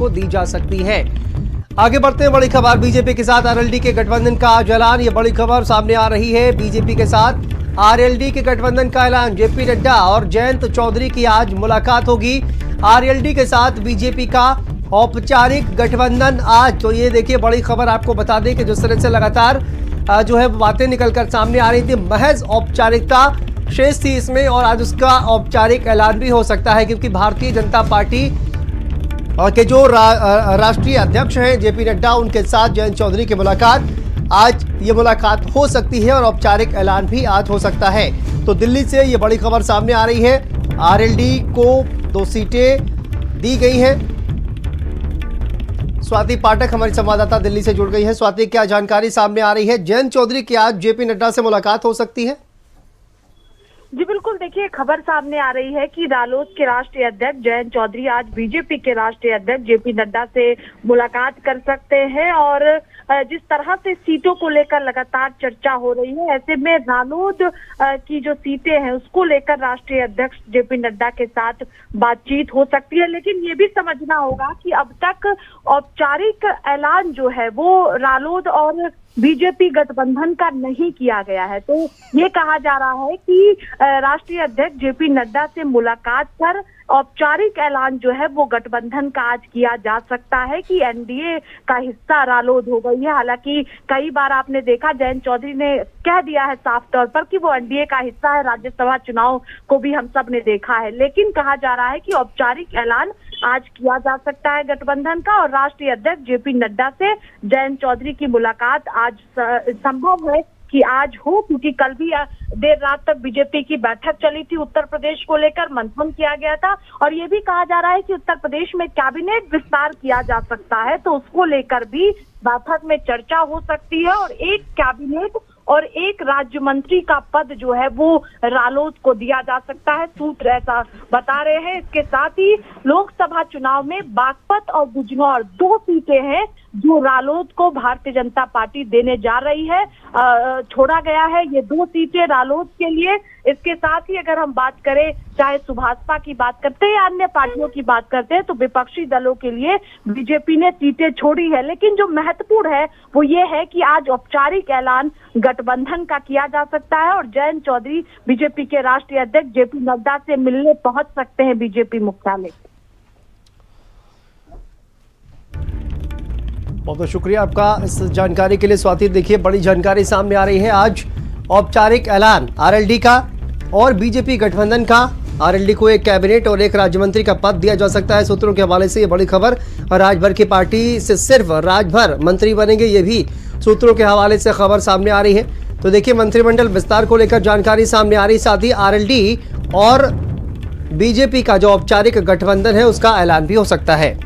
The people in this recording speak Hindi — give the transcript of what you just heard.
को दी जा सकती है। आगे बढ़ते हैं, बड़ी खबर बीजेपी के साथ आरएलडी के गठबंधन का आज ऐलान। ये बड़ी खबर सामने आ रही है। बीजेपी के साथ आरएलडी के गठबंधन का ऐलान। जेपी नड्डा और जयंत चौधरी की आज मुलाकात होगी। आरएलडी के साथ बीजेपी का औपचारिक गठबंधन आज। तो ये देखिए बड़ी खबर, आपको बता दें कि जिस तरह से लगातार जो है बातें निकलकर सामने आ रही थी, महज औपचारिकता शेष थी इसमें, और आज उसका औपचारिक ऐलान भी हो सकता है, क्योंकि भारतीय जनता पार्टी के जो राष्ट्रीय अध्यक्ष हैं जेपी नड्डा, उनके साथ जयंत चौधरी की मुलाकात आज ये मुलाकात हो सकती है और औपचारिक ऐलान भी आज हो सकता है। तो दिल्ली से ये बड़ी खबर सामने आ रही है। आरएलडी को 2 सीटें दी गई हैं। स्वाति पाठक हमारी संवाददाता दिल्ली से जुड़ गई है। स्वाति, क्या जानकारी सामने आ रही है? जयंत चौधरी की आज जेपी नड्डा से मुलाकात हो सकती है? जी बिल्कुल, देखिए खबर सामने आ रही है कि रालोद के राष्ट्रीय अध्यक्ष जयंत चौधरी आज बीजेपी के राष्ट्रीय अध्यक्ष जेपी नड्डा से मुलाकात कर सकते हैं। और जिस तरह से सीटों को लेकर लगातार चर्चा हो रही है, ऐसे में रालोद की जो सीटें हैं उसको लेकर राष्ट्रीय अध्यक्ष जेपी नड्डा के साथ बातचीत हो सकती है। लेकिन ये भी समझना होगा कि अब तक औपचारिक ऐलान जो है वो रालोद और बीजेपी गठबंधन का नहीं किया गया है। तो ये कहा जा रहा है कि राष्ट्रीय अध्यक्ष जेपी नड्डा से मुलाकात कर औपचारिक ऐलान जो है वो गठबंधन का आज किया जा सकता है कि एनडीए का हिस्सा रालोद हो गई है। हालांकि कई बार आपने देखा जयंत चौधरी ने कह दिया है साफ तौर पर कि वो एनडीए का हिस्सा है। राज्यसभा चुनाव को भी हम सब ने देखा है, लेकिन कहा जा रहा है कि औपचारिक ऐलान आज किया जा सकता है गठबंधन का, और राष्ट्रीय अध्यक्ष जेपी नड्डा से जयंत चौधरी की मुलाकात आज संभव है कि आज हो, क्योंकि कल भी देर रात तक बीजेपी की बैठक चली थी। उत्तर प्रदेश को लेकर मंथन किया गया था और ये भी कहा जा रहा है कि उत्तर प्रदेश में कैबिनेट विस्तार किया जा सकता है, तो उसको लेकर भी बैठक में चर्चा हो सकती है और एक कैबिनेट और एक राज्य मंत्री का पद जो है वो रालोद को दिया जा सकता है, सूत्र ऐसा बता रहे हैं। इसके साथ ही लोकसभा चुनाव में बागपत और बिजनौर 2 सीटें हैं जो रालोद को भारतीय जनता पार्टी देने जा रही है। छोड़ा गया है ये 2 सीटें रालोद के लिए। इसके साथ ही अगर हम बात करें, चाहे सुभाषपा की बात करते हैं या अन्य पार्टियों की बात करते हैं, तो विपक्षी दलों के लिए बीजेपी ने सीटें छोड़ी है। लेकिन जो महत्वपूर्ण है वो ये है कि आज औपचारिक ऐलान गठबंधन का किया जा सकता है और जयंत चौधरी बीजेपी के राष्ट्रीय अध्यक्ष जेपी नड्डा से मिलने पहुंच सकते हैं बीजेपी मुख्यालय। बहुत बहुत शुक्रिया आपका इस जानकारी के लिए स्वाति। देखिए बड़ी जानकारी सामने आ रही है। आज औपचारिक ऐलान आरएलडी का और बीजेपी गठबंधन का। आरएलडी को एक कैबिनेट और एक राज्य मंत्री का पद दिया जा सकता है। सूत्रों के हवाले से ये बड़ी खबर। और राजभर की पार्टी से सिर्फ राजभर मंत्री बनेंगे, ये भी सूत्रों के हवाले से खबर सामने आ रही है। तो देखिए मंत्रिमंडल विस्तार को लेकर जानकारी सामने आ रही, साथ ही आरएलडी और बीजेपी का जो औपचारिक गठबंधन है उसका ऐलान भी हो सकता है।